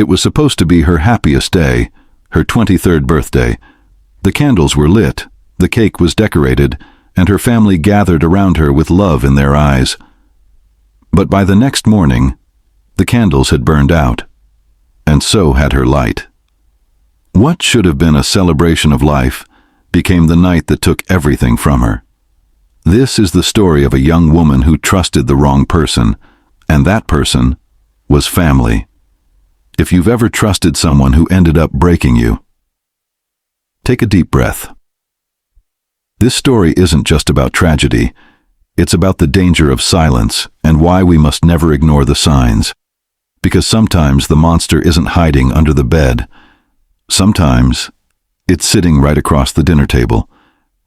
It was supposed to be her happiest day, her 23rd birthday. The candles were lit, the cake was decorated, and her family gathered around her with love in their eyes. But by the next morning, the candles had burned out, and so had her light. What should have been a celebration of life became the night that took everything from her. This is the story of a young woman who trusted the wrong person, and that person was family. If you've ever trusted someone who ended up breaking you, take a deep breath. This story isn't just about tragedy. It's about the danger of silence and why we must never ignore the signs. Because sometimes the monster isn't hiding under the bed. Sometimes it's sitting right across the dinner table.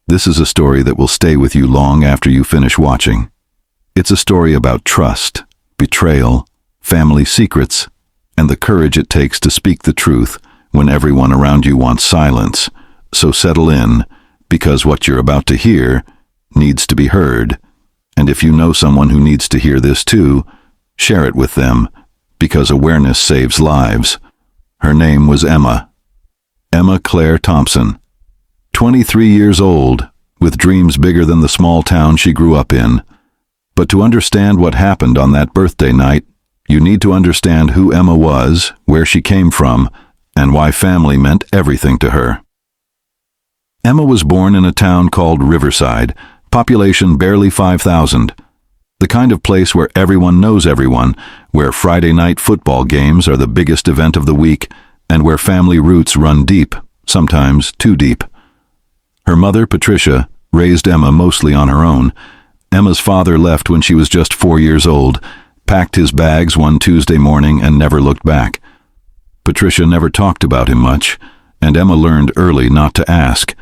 This is a story that will stay with you long after you finish watching. It's a story about trust, betrayal, family secrets, and the courage it takes to speak the truth when everyone around you wants silence. So settle in, because what you're about to hear needs to be heard. And if you know someone who needs to hear this too, share it with them, because awareness saves lives. Her name was Emma. Emma Claire Thompson. 23 years old, with dreams bigger than the small town she grew up in. But to understand what happened on that birthday night, you need to understand who Emma was, where she came from, and why family meant everything to her. Emma was born in a town called Riverside, population barely 5,000. The kind of place where everyone knows everyone, where Friday night football games are the biggest event of the week, and where family roots run deep, sometimes too deep. Her mother, Patricia, raised Emma mostly on her own. Emma's father left when she was just 4 years old, packed his bags one Tuesday morning and never looked back. Patricia never talked about him much, and Emma learned early not to ask.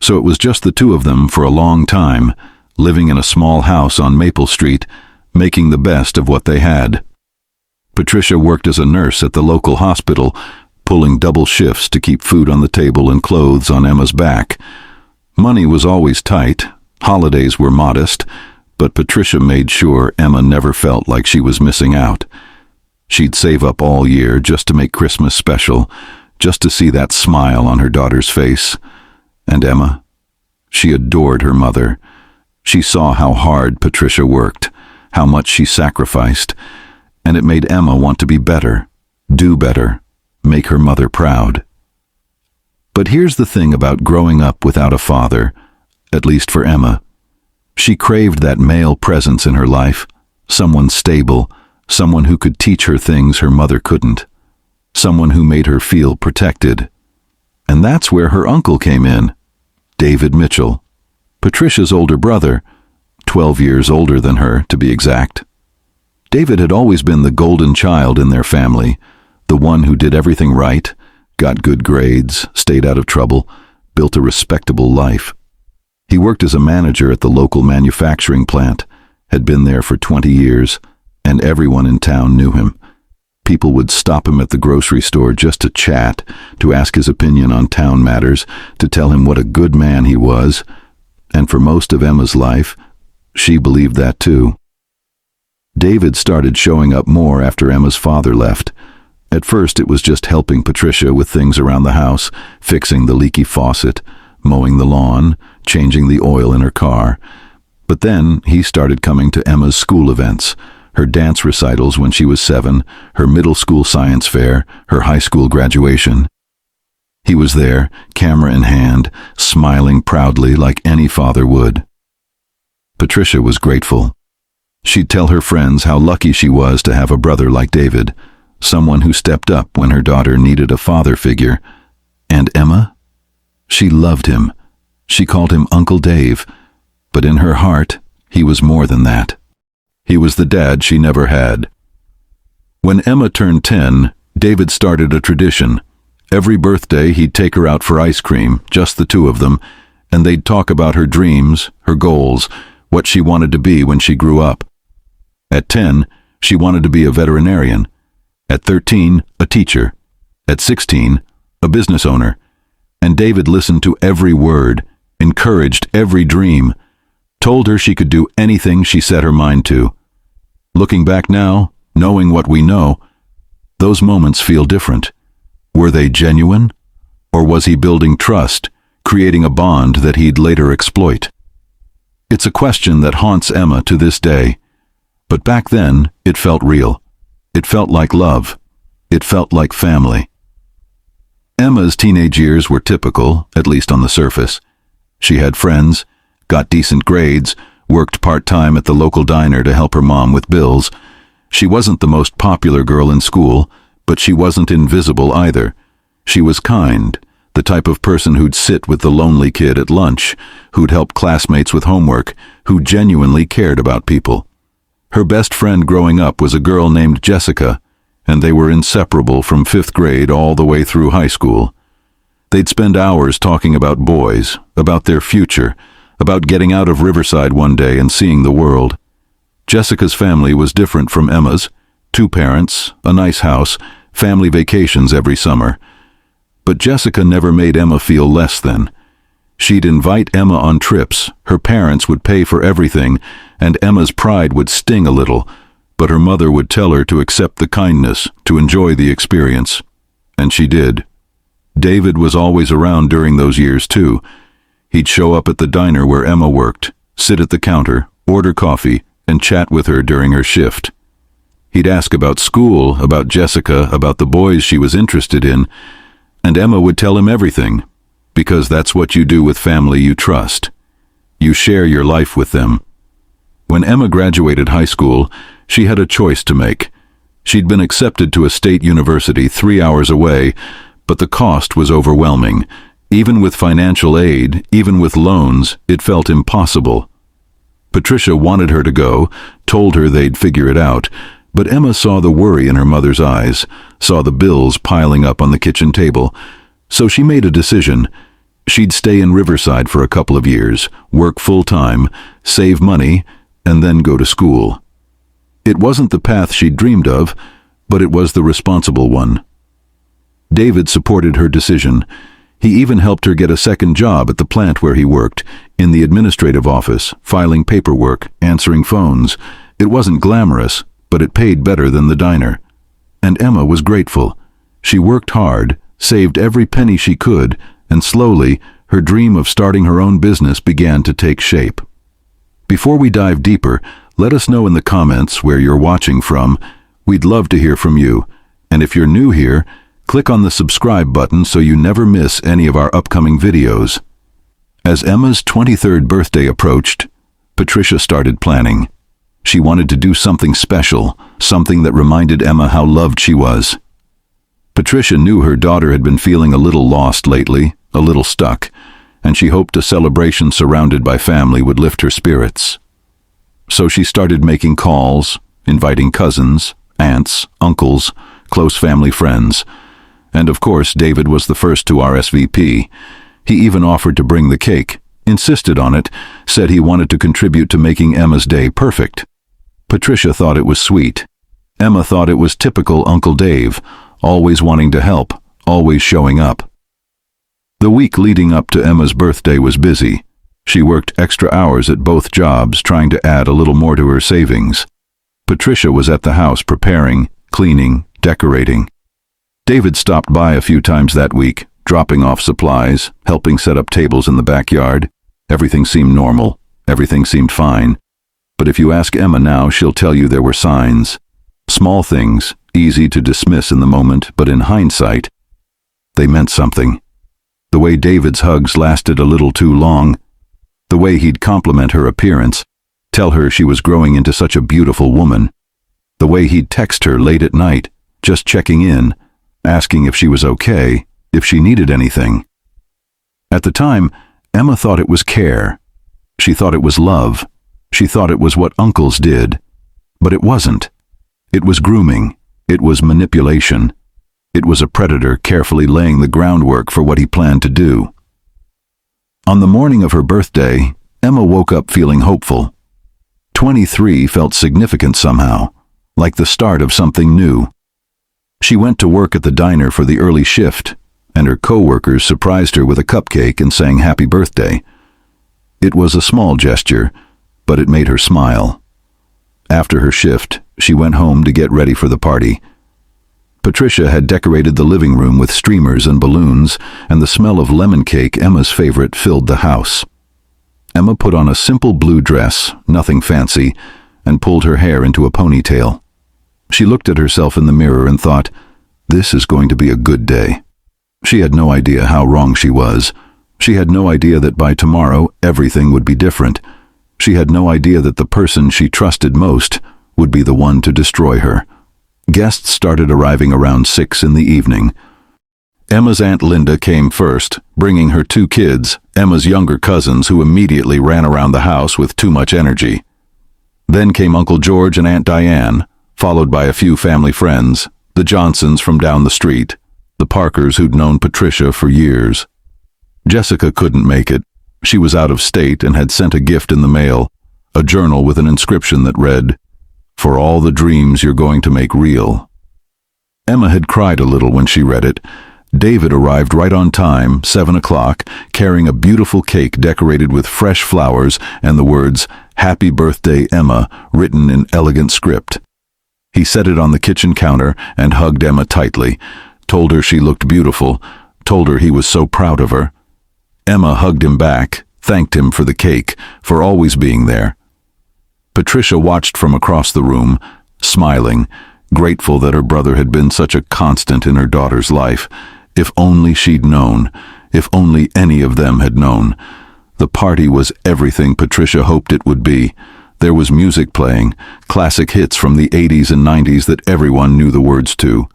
So it was just the two of them for a long time, living in a small house on Maple Street, making the best of what they had. Patricia worked as a nurse at the local hospital, pulling double shifts to keep food on the table and clothes on Emma's back. Money was always tight, holidays were modest, but Patricia made sure Emma never felt like she was missing out. She'd save up all year just to make Christmas special, just to see that smile on her daughter's face. And Emma, she adored her mother. She saw how hard Patricia worked, how much she sacrificed, and it made Emma want to be better, do better, make her mother proud. But here's the thing about growing up without a father, at least for Emma. She craved that male presence in her life, someone stable, someone who could teach her things her mother couldn't, someone who made her feel protected. And that's where her uncle came in, David Mitchell, Patricia's older brother, 12 years older than her, to be exact. David had always been the golden child in their family, the one who did everything right, got good grades, stayed out of trouble, built a respectable life. He worked as a manager at the local manufacturing plant, had been there for 20 years, and everyone in town knew him. People would stop him at the grocery store just to chat, to ask his opinion on town matters, to tell him what a good man he was. And for most of Emma's life, she believed that too. David started showing up more after Emma's father left. At first it was just helping Patricia with things around the house, fixing the leaky faucet, mowing the lawn, changing the oil in her car. But then he started coming to Emma's school events, her dance recitals when she was 7, her middle school science fair, her high school graduation. He was there, camera in hand, smiling proudly like any father would. Patricia was grateful. She'd tell her friends how lucky she was to have a brother like David, someone who stepped up when her daughter needed a father figure. And Emma? She loved him. She called him Uncle Dave, but in her heart, he was more than that. He was the dad she never had. When Emma turned 10, David started a tradition. Every birthday he'd take her out for ice cream, just the two of them, and they'd talk about her dreams, her goals, what she wanted to be when she grew up. At 10, she wanted to be a veterinarian. At 13, a teacher. At 16, a business owner. And David listened to every word, encouraged every dream, told her she could do anything she set her mind to. Looking back now, knowing what we know, Those moments feel different. Were they genuine? Or was he building trust, creating a bond that he'd later exploit? It's a question that haunts Emma to this day. But back then, it felt real. It felt like love. It felt like family. Emma's teenage years were typical, at least on the surface. She had friends, got decent grades, worked part-time at the local diner to help her mom with bills. She wasn't the most popular girl in school, but she wasn't invisible either. She was kind, the type of person who'd sit with the lonely kid at lunch, who'd help classmates with homework, who genuinely cared about people. Her best friend growing up was a girl named Jessica, and they were inseparable from 5th grade all the way through high school. They'd spend hours talking about boys, about their future, about getting out of Riverside one day and seeing the world. Jessica's family was different from Emma's. 2 parents, a nice house, family vacations every summer. But Jessica never made Emma feel less than. She'd invite Emma on trips, her parents would pay for everything, and Emma's pride would sting a little, but her mother would tell her to accept the kindness, to enjoy the experience. And she did. David was always around during those years too. He'd show up at the diner where Emma worked, sit at the counter, order coffee, and chat with her during her shift. He'd ask about school, about Jessica, about the boys she was interested in, and Emma would tell him everything, because that's what you do with family you trust. You share your life with them. When Emma graduated high school, she had a choice to make. She'd been accepted to a state university 3 hours away, but the cost was overwhelming. Even with financial aid, even with loans, it felt impossible. Patricia wanted her to go, told her they'd figure it out, but Emma saw the worry in her mother's eyes, saw the bills piling up on the kitchen table. So she made a decision. She'd stay in Riverside for a couple of years, work full-time, save money, and then go to school. It wasn't the path she'd dreamed of, but it was the responsible one. David supported her decision. He even helped her get a second job at the plant where he worked, in the administrative office, filing paperwork, answering phones. It wasn't glamorous, but it paid better than the diner. And Emma was grateful. She worked hard, saved every penny she could, and slowly, her dream of starting her own business began to take shape. Before we dive deeper, let us know in the comments where you're watching from. We'd love to hear from you. And if you're new here, click on the subscribe button so you never miss any of our upcoming videos. As Emma's 23rd birthday approached, Patricia started planning. She wanted to do something special, something that reminded Emma how loved she was. Patricia knew her daughter had been feeling a little lost lately, a little stuck, and she hoped a celebration surrounded by family would lift her spirits. So she started making calls, inviting cousins, aunts, uncles, close family friends. And of course, David was the first to RSVP. He even offered to bring the cake, insisted on it, said he wanted to contribute to making Emma's day perfect. Patricia thought it was sweet. Emma thought it was typical Uncle Dave, always wanting to help, always showing up. The week leading up to Emma's birthday was busy. She worked extra hours at both jobs, trying to add a little more to her savings. Patricia was at the house preparing, cleaning, decorating. David stopped by a few times that week, dropping off supplies, helping set up tables in the backyard. Everything seemed normal. Everything seemed fine. But if you ask Emma now, she'll tell you there were signs. Small things, easy to dismiss in the moment, but in hindsight, they meant something. The way David's hugs lasted a little too long. The way he'd compliment her appearance, tell her she was growing into such a beautiful woman. The way he'd text her late at night, just checking in, asking if she was okay, if she needed anything. At the time, Emma thought it was care. She thought it was love. She thought it was what uncles did. But it wasn't. It was grooming. It was manipulation. It was a predator carefully laying the groundwork for what he planned to do. On the morning of her birthday, Emma woke up feeling hopeful. 23 felt significant somehow, like the start of something new. She went to work at the diner for the early shift, and her co-workers surprised her with a cupcake and sang happy birthday. It was a small gesture, but it made her smile. After her shift, she went home to get ready for the party. Patricia had decorated the living room with streamers and balloons, and the smell of lemon cake, Emma's favorite, filled the house. Emma put on a simple blue dress, nothing fancy, and pulled her hair into a ponytail. She looked at herself in the mirror and thought, "This is going to be a good day." She had no idea how wrong she was. She had no idea that by tomorrow everything would be different. She had no idea that the person she trusted most would be the one to destroy her. Guests started arriving around 6 in the evening. Emma's Aunt Linda came first, bringing her 2 kids, Emma's younger cousins, who immediately ran around the house with too much energy. Then came Uncle George and Aunt Diane, followed by a few family friends, the Johnsons from down the street, the Parkers who'd known Patricia for years. Jessica couldn't make it. She was out of state and had sent a gift in the mail, a journal with an inscription that read, "For all the dreams you're going to make real." Emma had cried a little when she read it. David arrived right on time, 7 o'clock, carrying a beautiful cake decorated with fresh flowers and the words, "Happy Birthday, Emma," written in elegant script. He set it on the kitchen counter and hugged Emma tightly, told her she looked beautiful, told her he was so proud of her. Emma hugged him back, thanked him for the cake, for always being there. Patricia watched from across the room, smiling, grateful that her brother had been such a constant in her daughter's life. If only she'd known, if only any of them had known. The party was everything Patricia hoped it would be. There was music playing, classic hits from the 80s and 90s that everyone knew the words to.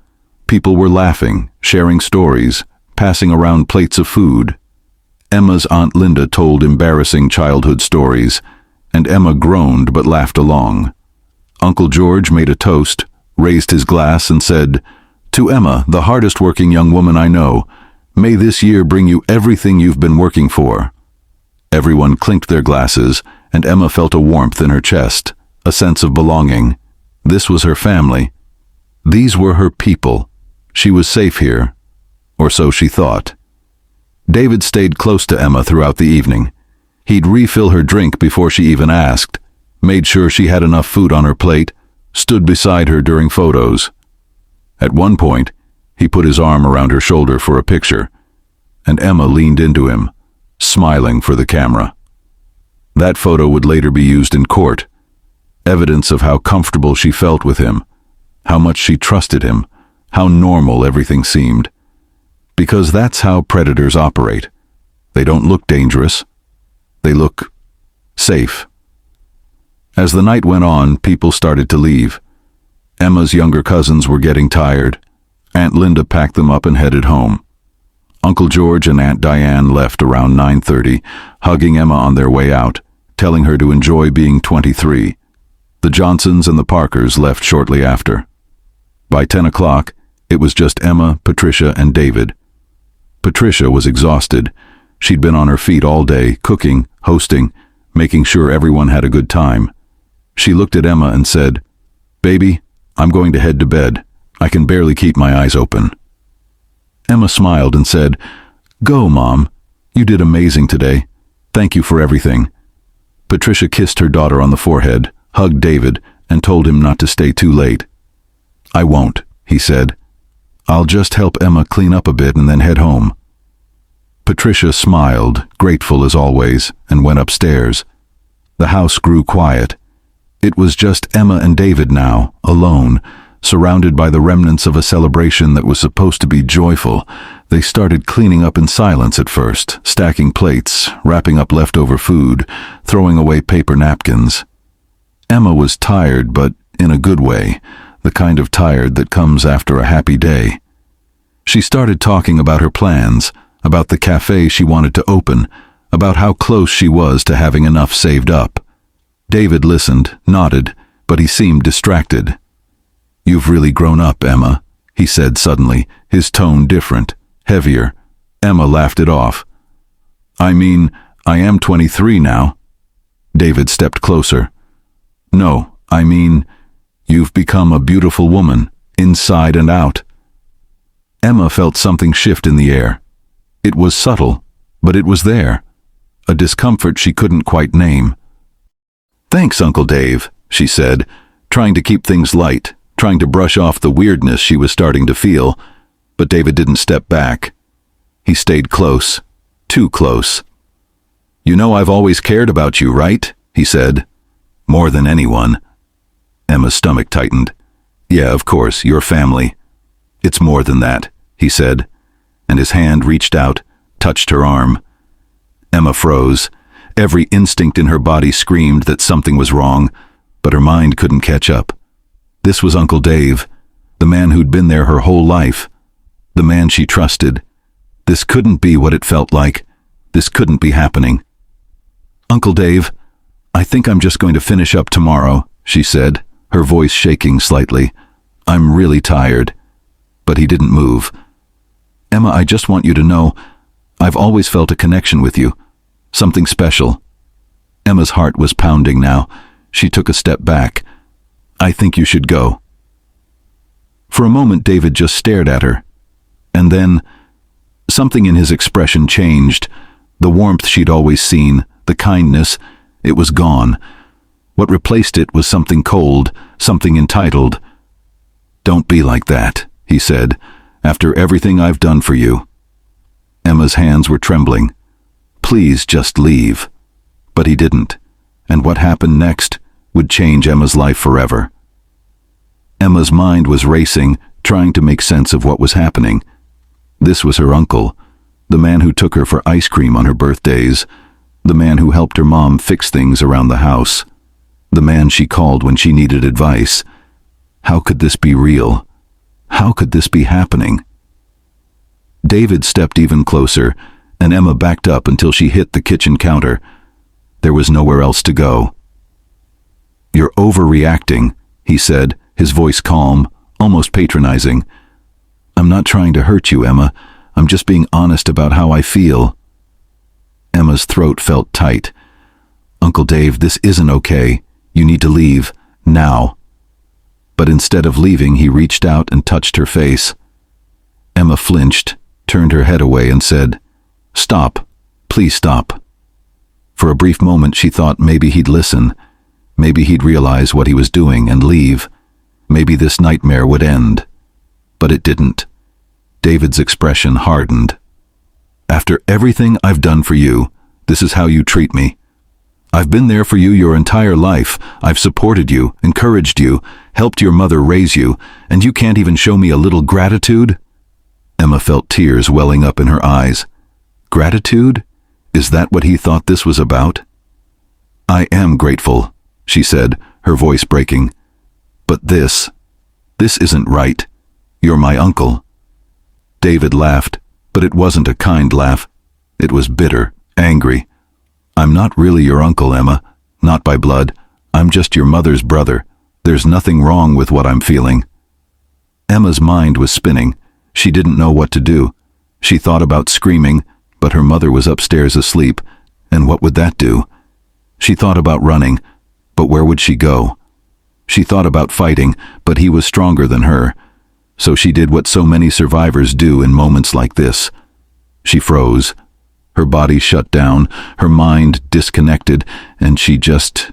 People were laughing, sharing stories, passing around plates of food. Emma's Aunt Linda told embarrassing childhood stories, and Emma groaned but laughed along. Uncle George made a toast, raised his glass and said, "To Emma, the hardest working young woman I know, may this year bring you everything you've been working for." Everyone clinked their glasses, and Emma felt a warmth in her chest, a sense of belonging. This was her family. These were her people. She was safe here, or so she thought. David stayed close to Emma throughout the evening. He'd refill her drink before she even asked, made sure she had enough food on her plate, stood beside her during photos. At one point, he put his arm around her shoulder for a picture, and Emma leaned into him, smiling for the camera. That photo would later be used in court, evidence of how comfortable she felt with him, how much she trusted him, how normal everything seemed. Because that's how predators operate. They don't look dangerous. They look safe. As the night went on, people started to leave. Emma's younger cousins were getting tired. Aunt Linda packed them up and headed home. Uncle George and Aunt Diane left around 9:30, hugging Emma on their way out, telling her to enjoy being 23. The Johnsons and the Parkers left shortly after. By 10 o'clock, it was just Emma, Patricia, and David. Patricia was exhausted. She'd been on her feet all day, cooking, hosting, making sure everyone had a good time. She looked at Emma and said, "Baby, I'm going to head to bed. I can barely keep my eyes open." Emma smiled and said, "Go, Mom. You did amazing today. Thank you for everything." Patricia kissed her daughter on the forehead, hugged David, and told him not to stay too late. "I won't," he said. "I'll just help Emma clean up a bit and then head home." Patricia smiled, grateful as always, and went upstairs. The house grew quiet. It was just Emma and David now, alone, surrounded by the remnants of a celebration that was supposed to be joyful. They started cleaning up in silence at first, stacking plates, wrapping up leftover food, throwing away paper napkins. Emma was tired, but in a good way, the kind of tired that comes after a happy day. She started talking about her plans, about the cafe she wanted to open, about how close she was to having enough saved up. David listened, nodded, but he seemed distracted. "You've really grown up, Emma," he said suddenly, his tone different, heavier. Emma laughed it off. "I mean, I am 23 now." David stepped closer. "No, I mean, you've become a beautiful woman, inside and out." Emma felt something shift in the air. It was subtle, but it was there. A discomfort she couldn't quite name. "Thanks, Uncle Dave," she said, trying to keep things light, trying to brush off the weirdness she was starting to feel, but David didn't step back. He stayed close, too close. "You know I've always cared about you, right?" he said. "More than anyone." Emma's stomach tightened. "Yeah, of course, your family." "It's more than that," he said, and his hand reached out, touched her arm. Emma froze. Every instinct in her body screamed that something was wrong, but her mind couldn't catch up. This was Uncle Dave, the man who'd been there her whole life, the man she trusted. This couldn't be what it felt like. This couldn't be happening. "Uncle Dave, I think I'm just going to finish up tomorrow," she said, her voice shaking slightly. "I'm really tired." But he didn't move. "Emma, I just want you to know, I've always felt a connection with you. Something special." Emma's heart was pounding now. She took a step back. "I think you should go." For a moment, David just stared at her. And then, something in his expression changed. The warmth she'd always seen, the kindness, it was gone. What replaced it was something cold, something entitled. "Don't be like that," he said, "after everything I've done for you." Emma's hands were trembling. "Please just leave." But he didn't, and what happened next would change Emma's life forever. Emma's mind was racing, trying to make sense of what was happening. This was her uncle, the man who took her for ice cream on her birthdays, the man who helped her mom fix things around the house, the man she called when she needed advice. How could this be real? How could this be happening? David stepped even closer, and Emma backed up until she hit the kitchen counter. There was nowhere else to go. "You're overreacting," he said, his voice calm, almost patronizing. "I'm not trying to hurt you, Emma. I'm just being honest about how I feel." Emma's throat felt tight. "Uncle Dave, this isn't okay. You need to leave, now." But instead of leaving, he reached out and touched her face. Emma flinched, turned her head away and said, "Stop. Please stop." For a brief moment she thought maybe he'd listen. Maybe he'd realize what he was doing and leave. Maybe this nightmare would end. But it didn't. David's expression hardened. "After everything I've done for you, this is how you treat me. I've been there for you your entire life. I've supported you, encouraged you, helped your mother raise you, and you can't even show me a little gratitude?" Emma felt tears welling up in her eyes. Gratitude? Is that what he thought this was about? "I am grateful," she said, her voice breaking. "But this isn't right. You're my uncle." David laughed, but it wasn't a kind laugh. It was bitter, angry. "I'm not really your uncle, Emma. Not by blood. I'm just your mother's brother. There's nothing wrong with what I'm feeling." Emma's mind was spinning. She didn't know what to do. She thought about screaming, but her mother was upstairs asleep, and what would that do? She thought about running, but where would she go? She thought about fighting, but he was stronger than her. So she did what so many survivors do in moments like this. She froze. Her body shut down, her mind disconnected, and she just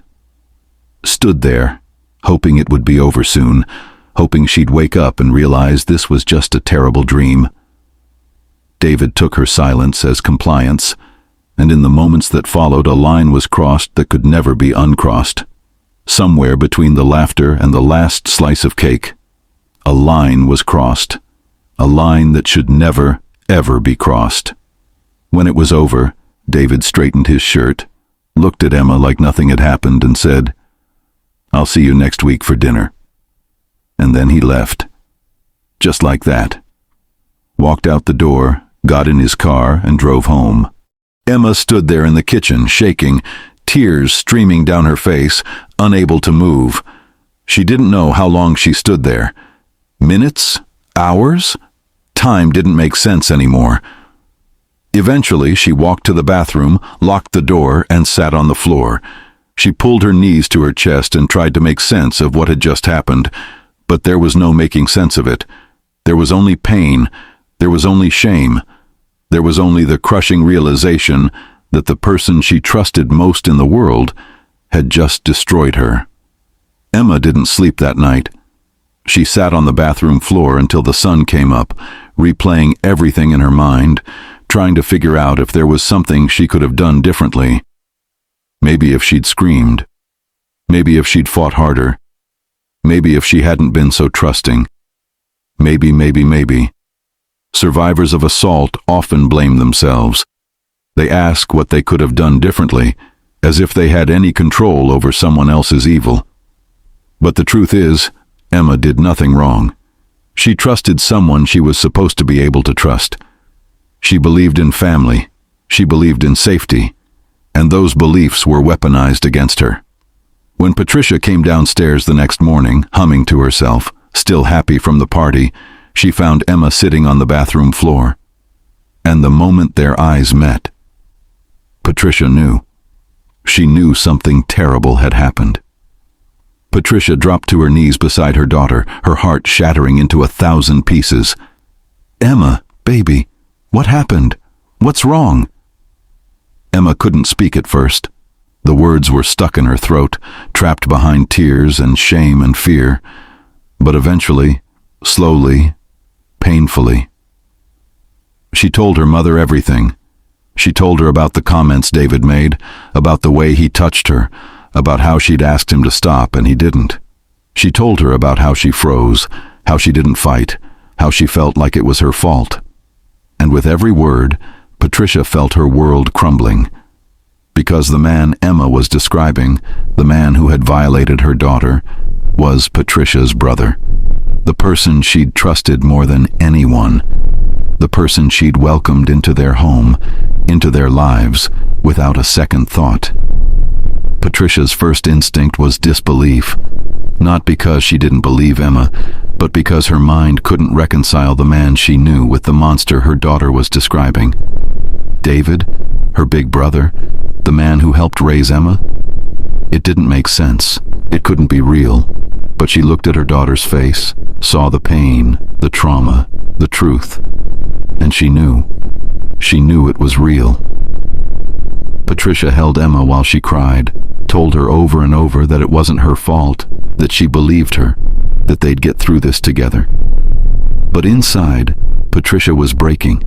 stood there, hoping it would be over soon, hoping she'd wake up and realize this was just a terrible dream. David took her silence as compliance, and in the moments that followed, a line was crossed that could never be uncrossed. Somewhere between the laughter and the last slice of cake, a line was crossed, a line that should never, ever be crossed. When it was over, David straightened his shirt, looked at Emma like nothing had happened, and said, "I'll see you next week for dinner." And then he left. Just like that. Walked out the door, got in his car, and drove home. Emma stood there in the kitchen, shaking, tears streaming down her face, unable to move. She didn't know how long she stood there. Minutes? Hours? Time didn't make sense anymore. Eventually, she walked to the bathroom, locked the door, and sat on the floor. She pulled her knees to her chest and tried to make sense of what had just happened, but there was no making sense of it. There was only pain. There was only shame. There was only the crushing realization that the person she trusted most in the world had just destroyed her. Emma didn't sleep that night. She sat on the bathroom floor until the sun came up, replaying everything in her mind, trying to figure out if there was something she could have done differently. Maybe if she'd screamed. Maybe if she'd fought harder. Maybe if she hadn't been so trusting. Maybe. Survivors of assault often blame themselves. They ask what they could have done differently, as if they had any control over someone else's evil. But the truth is, Emma did nothing wrong. She trusted someone she was supposed to be able to trust. She believed in family. She believed in safety. And those beliefs were weaponized against her. When Patricia came downstairs the next morning, humming to herself, still happy from the party, she found Emma sitting on the bathroom floor. And the moment their eyes met, Patricia knew. She knew something terrible had happened. Patricia dropped to her knees beside her daughter, her heart shattering into 1,000 pieces. "Emma, baby, what happened? What's wrong?" Emma couldn't speak at first. The words were stuck in her throat, trapped behind tears and shame and fear. But eventually, slowly, painfully, she told her mother everything. She told her about the comments David made, about the way he touched her, about how she'd asked him to stop and he didn't. She told her about how she froze, how she didn't fight, how she felt like it was her fault. And with every word, Patricia felt her world crumbling. Because the man Emma was describing, the man who had violated her daughter, was Patricia's brother. The person she'd trusted more than anyone. The person she'd welcomed into their home, into their lives, without a second thought. Patricia's first instinct was disbelief, not because she didn't believe Emma, but because her mind couldn't reconcile the man she knew with the monster her daughter was describing. David, her big brother, the man who helped raise Emma? It didn't make sense. It couldn't be real. But she looked at her daughter's face, saw the pain, the trauma, the truth, and she knew. She knew it was real. Patricia held Emma while she cried, told her over and over that it wasn't her fault, that she believed her, that they'd get through this together. But inside, Patricia was breaking.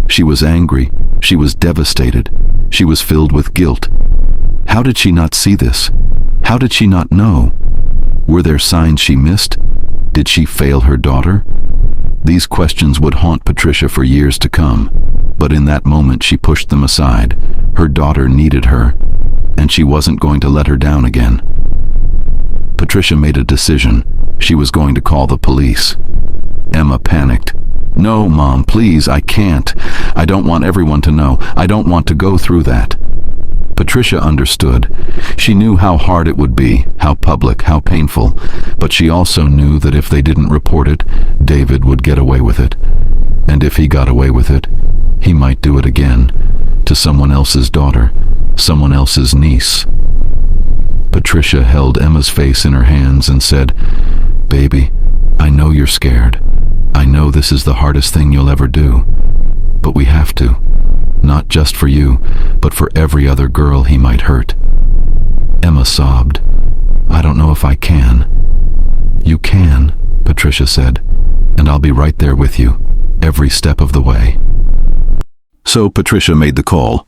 She was angry. She was devastated. She was filled with guilt. How did she not see this? How did she not know? Were there signs she missed? Did she fail her daughter? These questions would haunt Patricia for years to come, but in that moment she pushed them aside. Her daughter needed her, and she wasn't going to let her down again. Patricia made a decision. She was going to call the police. Emma panicked. "No, Mom, please, I can't. I don't want everyone to know. I don't want to go through that." Patricia understood. She knew how hard it would be, how public, how painful, but she also knew that if they didn't report it, David would get away with it. And if he got away with it, he might do it again, to someone else's daughter, someone else's niece. Patricia held Emma's face in her hands and said, "Baby, I know you're scared. I know this is the hardest thing you'll ever do. But we have to. Not just for you, but for every other girl he might hurt." Emma sobbed. "I don't know if I can." "You can," Patricia said, "and I'll be right there with you, every step of the way." So Patricia made the call.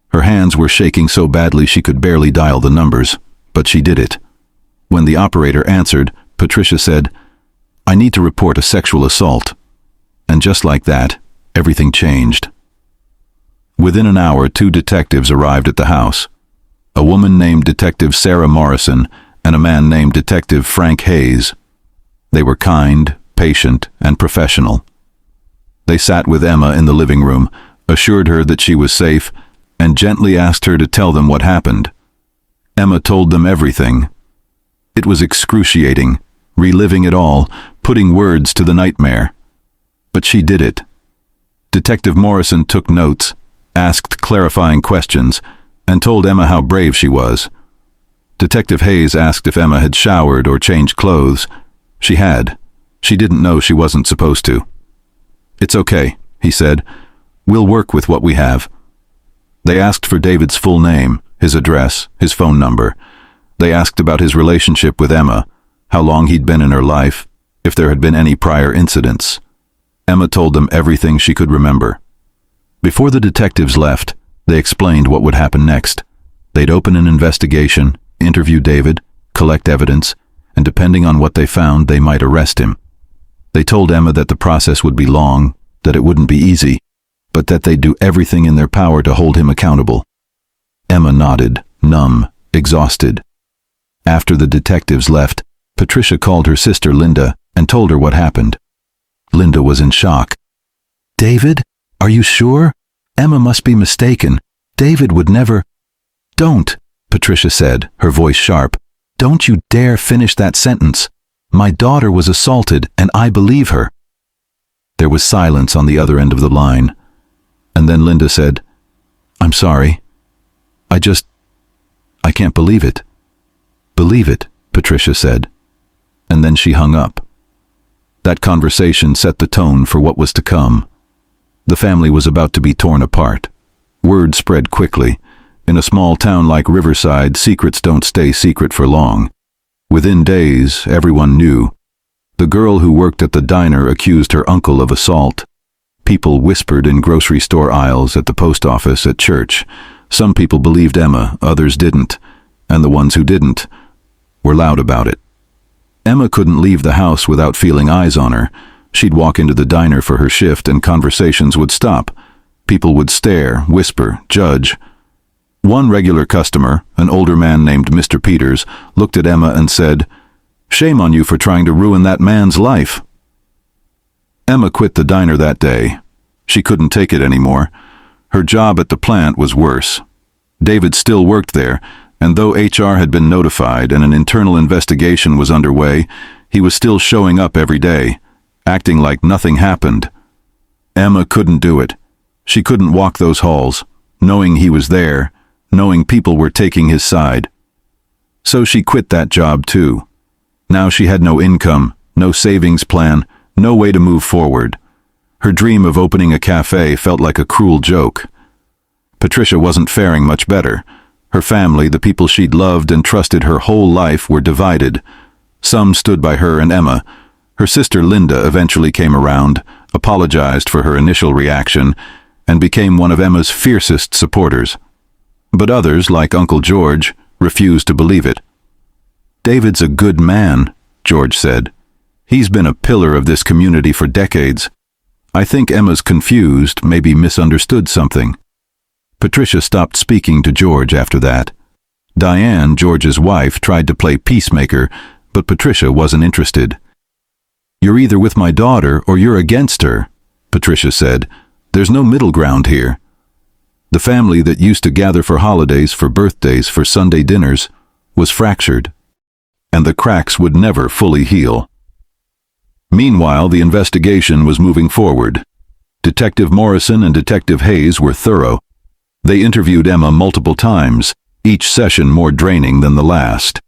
Her hands were shaking so badly she could barely dial the numbers, but she did it. When the operator answered, Patricia said, "I need to report a sexual assault." And just like that, everything changed. Within an hour, 2 detectives arrived at the house. A woman named Detective Sarah Morrison and a man named Detective Frank Hayes. They were kind, patient, and professional. They sat with Emma in the living room, assured her that she was safe, and gently asked her to tell them what happened. Emma told them everything. It was excruciating, reliving it all, putting words to the nightmare. But she did it. Detective Morrison took notes, asked clarifying questions, and told Emma how brave she was. Detective Hayes asked if Emma had showered or changed clothes. She had. She didn't know she wasn't supposed to. "It's okay," he said. "We'll work with what we have." They asked for David's full name, his address, his phone number. They asked about his relationship with Emma, how long he'd been in her life, if there had been any prior incidents. Emma told them everything she could remember. Before the detectives left, they explained what would happen next. They'd open an investigation, interview David, collect evidence, and depending on what they found, they might arrest him. They told Emma that the process would be long, that it wouldn't be easy, but that they'd do everything in their power to hold him accountable. Emma nodded, numb, exhausted. After the detectives left, Patricia called her sister Linda and told her what happened. Linda was in shock. "David? Are you sure? Emma must be mistaken. David would never—" "Don't," Patricia said, her voice sharp. "Don't you dare finish that sentence. My daughter was assaulted, and I believe her." There was silence on the other end of the line, and then Linda said, "I'm sorry. I can't believe it." "Believe it," Patricia said, and then she hung up. That conversation set the tone for what was to come. The family was about to be torn apart. Word spread quickly. In a small town like Riverside, secrets don't stay secret for long. Within days, everyone knew. The girl who worked at the diner accused her uncle of assault. People whispered in grocery store aisles, at the post office, at church. Some people believed Emma, others didn't, and the ones who didn't were loud about it. Emma couldn't leave the house without feeling eyes on her. She'd walk into the diner for her shift and conversations would stop. People would stare, whisper, judge. One regular customer, an older man named Mr. Peters, looked at Emma and said, "Shame on you for trying to ruin that man's life." Emma quit the diner that day. She couldn't take it anymore. Her job at the plant was worse. David still worked there, and though HR had been notified and an internal investigation was underway, he was still showing up every day, acting like nothing happened. Emma couldn't do it. She couldn't walk those halls, knowing he was there, knowing people were taking his side. So she quit that job too. Now she had no income, no savings plan, no way to move forward. Her dream of opening a cafe felt like a cruel joke. Patricia wasn't faring much better. Her family, the people she'd loved and trusted her whole life, were divided. Some stood by her and Emma. Her sister Linda eventually came around, apologized for her initial reaction, and became one of Emma's fiercest supporters. But others, like Uncle George, refused to believe it. "David's a good man," George said. "He's been a pillar of this community for decades. I think Emma's confused, maybe misunderstood something." Patricia stopped speaking to George after that. Diane, George's wife, tried to play peacemaker, but Patricia wasn't interested. "You're either with my daughter or you're against her," Patricia said. "There's no middle ground here." The family that used to gather for holidays, for birthdays, for Sunday dinners, was fractured, and the cracks would never fully heal. Meanwhile, the investigation was moving forward. Detective Morrison and Detective Hayes were thorough. They interviewed Emma multiple times, each session more draining than the last.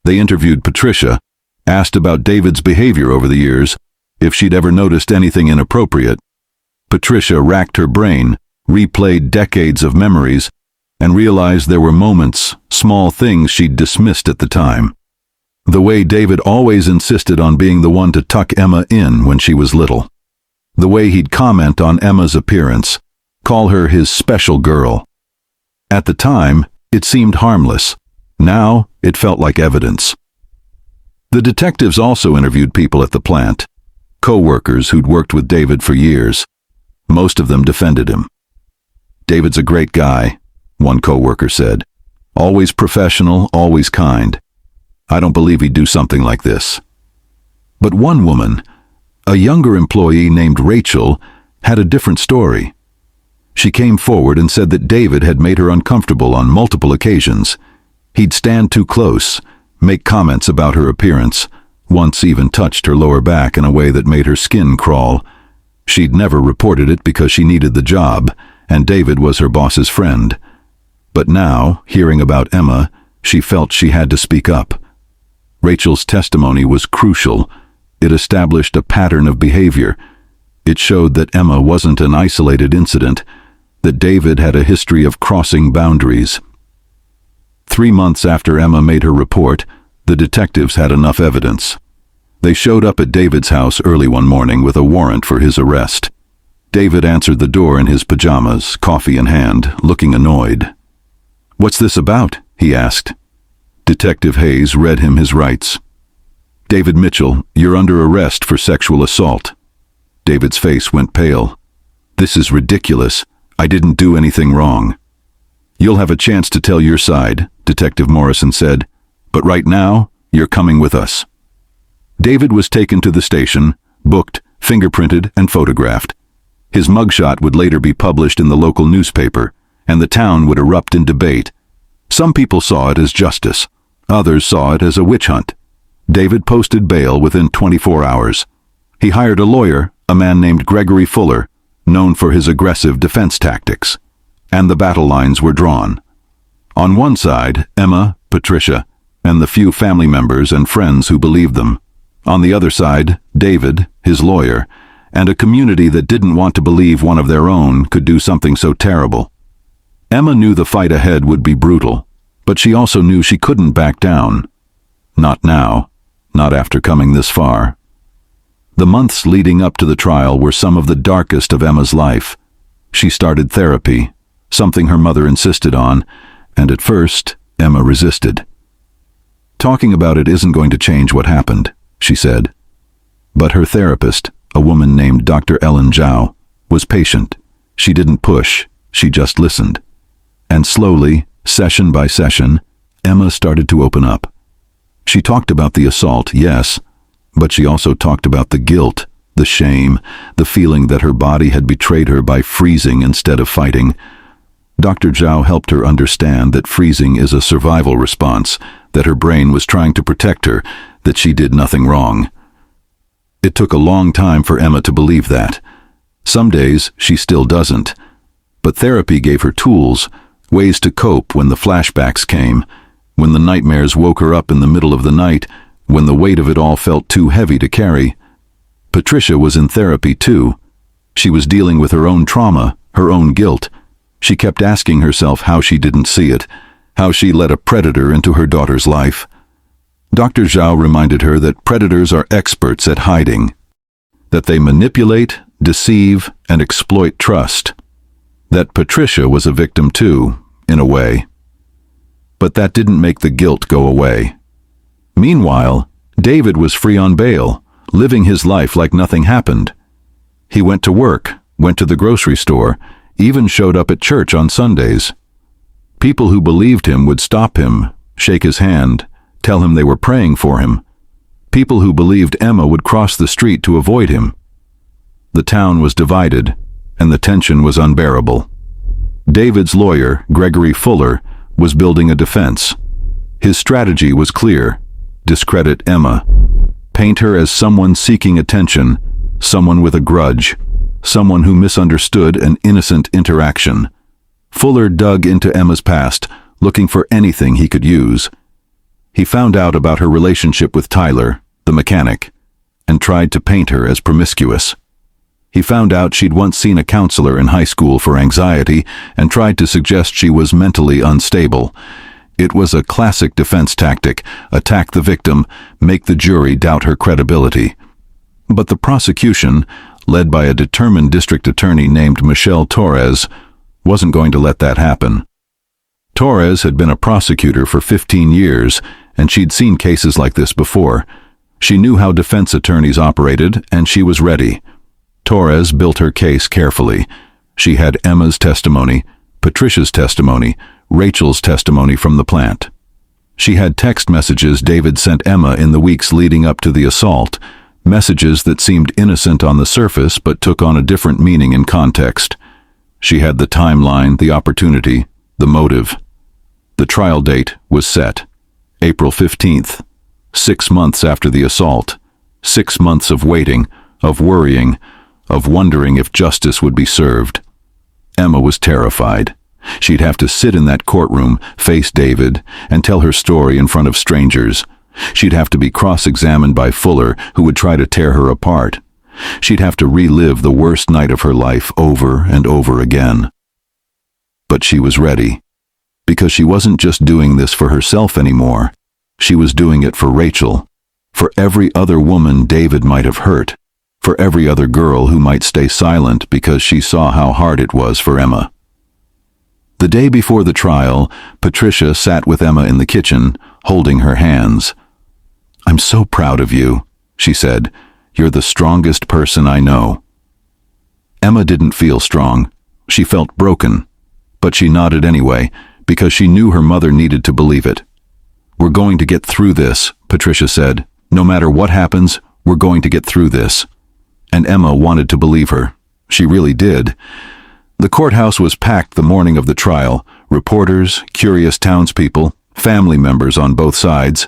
They interviewed Patricia, asked about David's behavior over the years, if she'd ever noticed anything inappropriate. Patricia racked her brain, replayed decades of memories, and realized there were moments, small things she'd dismissed at the time. The way David always insisted on being the one to tuck Emma in when she was little. The way he'd comment on Emma's appearance, call her his special girl. At the time, it seemed harmless. Now, it felt like evidence. The detectives also interviewed people at the plant, co-workers who'd worked with David for years. Most of them defended him. "David's a great guy," one co-worker said. "Always professional, always kind. I don't believe he'd do something like this." But one woman, a younger employee named Rachel, had a different story. She came forward and said that David had made her uncomfortable on multiple occasions. He'd stand too close, make comments about her appearance, once even touched her lower back in a way that made her skin crawl. She'd never reported it because she needed the job, and David was her boss's friend. But now, hearing about Emma, she felt she had to speak up. Rachel's testimony was crucial. It established a pattern of behavior. It showed that Emma wasn't an isolated incident, that David had a history of crossing boundaries. 3 months after Emma made her report, the detectives had enough evidence. They showed up at David's house early one morning with a warrant for his arrest. David answered the door in his pajamas, coffee in hand, looking annoyed. "What's this about?" he asked. Detective Hayes read him his rights. "David Mitchell, you're under arrest for sexual assault." David's face went pale. "This is ridiculous. I didn't do anything wrong." "You'll have a chance to tell your side," Detective Morrison said, "but right now, you're coming with us." David was taken to the station, booked, fingerprinted, and photographed. His mugshot would later be published in the local newspaper, and the town would erupt in debate. Some people saw it as justice. Others saw it as a witch hunt. David posted bail within 24 hours. He hired a lawyer, a man named Gregory Fuller, known for his aggressive defense tactics. And the battle lines were drawn. On one side, Emma, Patricia, and the few family members and friends who believed them. On the other side, David, his lawyer, and a community that didn't want to believe one of their own could do something so terrible. Emma knew the fight ahead would be brutal, but she also knew she couldn't back down. Not now, not after coming this far. The months leading up to the trial were some of the darkest of Emma's life. She started therapy, something her mother insisted on, and at first, Emma resisted. "Talking about it isn't going to change what happened," she said. But her therapist, a woman named Dr. Ellen Zhao, was patient. She didn't push, she just listened. And slowly, session by session, Emma started to open up. She talked about the assault, yes, but she also talked about the guilt, the shame, the feeling that her body had betrayed her by freezing instead of fighting. Dr. Zhao helped her understand that freezing is a survival response, that her brain was trying to protect her, that she did nothing wrong. It took a long time for Emma to believe that. Some days she still doesn't. But therapy gave her tools, ways to cope when the flashbacks came, when the nightmares woke her up in the middle of the night, when the weight of it all felt too heavy to carry. Patricia was in therapy too. She was dealing with her own trauma, her own guilt. She kept asking herself how she didn't see it, how she let a predator into her daughter's life. Dr. Zhao reminded her that predators are experts at hiding, that they manipulate, deceive, and exploit trust. That Patricia was a victim too, in a way. But that didn't make the guilt go away. Meanwhile, David was free on bail, living his life like nothing happened. He went to work, went to the grocery store, even showed up at church on Sundays. People who believed him would stop him, shake his hand, tell him they were praying for him. People who believed Emma would cross the street to avoid him. The town was divided, and the tension was unbearable. David's lawyer, Gregory Fuller, was building a defense. His strategy was clear: discredit Emma. Paint her as someone seeking attention, someone with a grudge, someone who misunderstood an innocent interaction. Fuller dug into Emma's past, looking for anything he could use. He found out about her relationship with Tyler, the mechanic, and tried to paint her as promiscuous. He found out she'd once seen a counselor in high school for anxiety and tried to suggest she was mentally unstable. It was a classic defense tactic: attack the victim, make the jury doubt her credibility. But the prosecution, led by a determined district attorney named Michelle Torres, wasn't going to let that happen. Torres had been a prosecutor for 15 years, and she'd seen cases like this before. She knew how defense attorneys operated, and she was ready. Torres built her case carefully. She had Emma's testimony, Patricia's testimony, Rachel's testimony from the plant. She had text messages David sent Emma in the weeks leading up to the assault, messages that seemed innocent on the surface but took on a different meaning in context. She had the timeline, the opportunity, the motive. The trial date was set. April 15th. 6 months after the assault. 6 months of waiting, of worrying, of wondering if justice would be served. Emma was terrified. She'd have to sit in that courtroom, face David, and tell her story in front of strangers. She'd have to be cross-examined by Fuller, who would try to tear her apart. She'd have to relive the worst night of her life over and over again. But she was ready, because she wasn't just doing this for herself anymore. She was doing it for Rachel, for every other woman David might have hurt, for every other girl who might stay silent because she saw how hard it was for Emma. The day before the trial, Patricia sat with Emma in the kitchen, holding her hands. "I'm so proud of you," she said. "You're the strongest person I know." Emma didn't feel strong. She felt broken. But she nodded anyway, because she knew her mother needed to believe it. "We're going to get through this," Patricia said. "No matter what happens, we're going to get through this." And Emma wanted to believe her. She really did. The courthouse was packed the morning of the trial. Reporters, curious townspeople, family members on both sides.